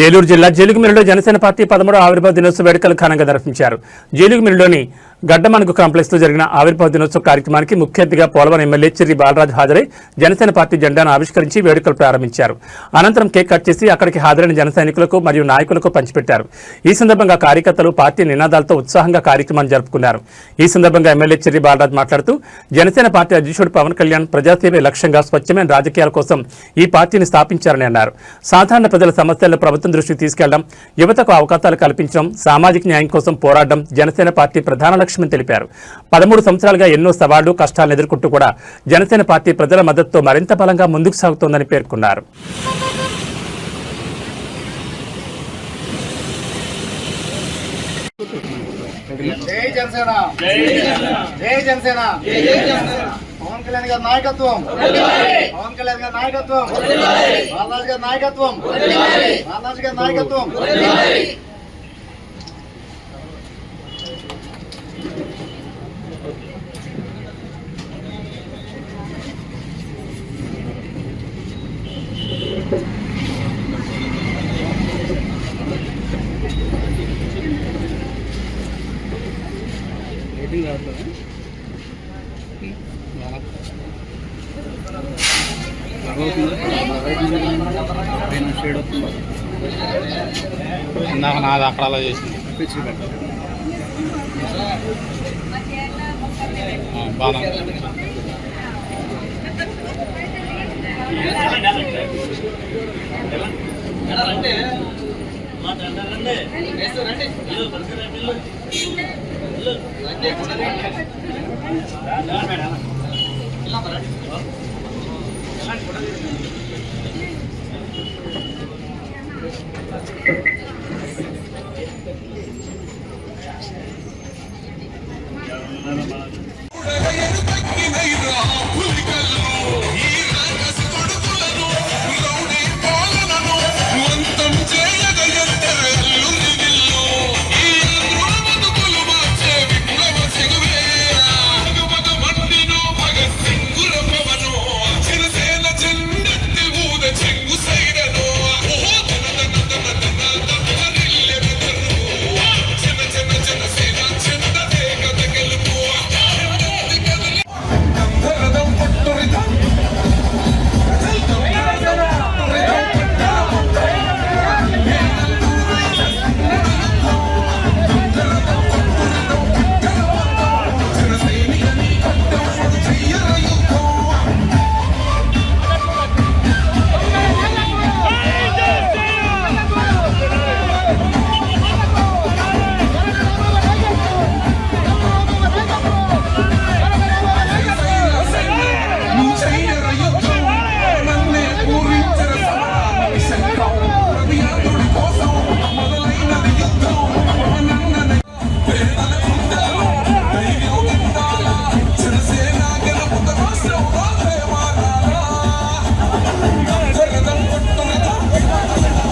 ఏలూరు జిల్లా జీలుగుమిల్లిలో జనసేన పార్టీ 13వ ఆవిర్భావ దినోత్సవ వేడుకలు ఘనంగా నిర్వహించారు. జీలుగుమిల్లిలోని గడ్డమనుగు కాంప్లెక్స్ లో జరిగిన ఆవిర్భావ దినోత్సవ కార్యక్రమానికి ముఖ్య అతిథిగా పోలవరం ఎమ్మెల్యే చిర్రి బాలరాజు హాజరై జనసేన పార్టీ జెండాను ఆవిష్కరించి వేడుకలు ప్రారంభించారు. అనంతరం కేక్ కట్ చేసి అక్కడికి హాజరైన జన సైనికులకు మరియు నాయకులకు పంచిపెట్టారు. ఈ సందర్భంగా కార్యకర్తలు పార్టీ నినాదాలతో ఉత్సాహంగా కార్యక్రమాన్ని జరుపుకున్నారు. ఈ సందర్భంగా ఎమ్మెల్యే చిర్రి బాలరాజు మాట్లాడుతూ జనసేన పార్టీ అధ్యక్షుడు పవన్ కళ్యాణ్ ప్రజాసేవే లక్ష్యంగా స్వచ్ఛమైన రాజకీయాల కోసం ఈ పార్టీని స్థాపించారని అన్నారు. సాధారణ ప్రజల సమస్యలను ప్రభుత్వం దృష్టికి తీసుకెళ్లడం, యువతకు అవకాశాలు కల్పించడం, సామాజిక న్యాయం కోసం పోరాడడం జనసేన పార్టీ ప్రధాన లక్ష్యమని తెలిపారు. 13 సంవత్సరాలుగా ఎన్నో సవాళ్లు కష్టాలను ఎదుర్కొంటూ కూడా జనసేన పార్టీ ప్రజల మద్దతుతో మరింత బలంగా ముందుకు సాగుతోందని పేర్కొన్నారు. జై జనసేన, జై జనసేన, పవన్ కళ్యాణ్ గారి నాయకత్వం, పవన్ కళ్యాణ్ గారి నాయకత్వం, బాలరాజు గారి నాయకత్వం, బాలరాజు గారి నాయకత్వం. ఇందాక నాది అక్కడ అలా చేసింది బాగా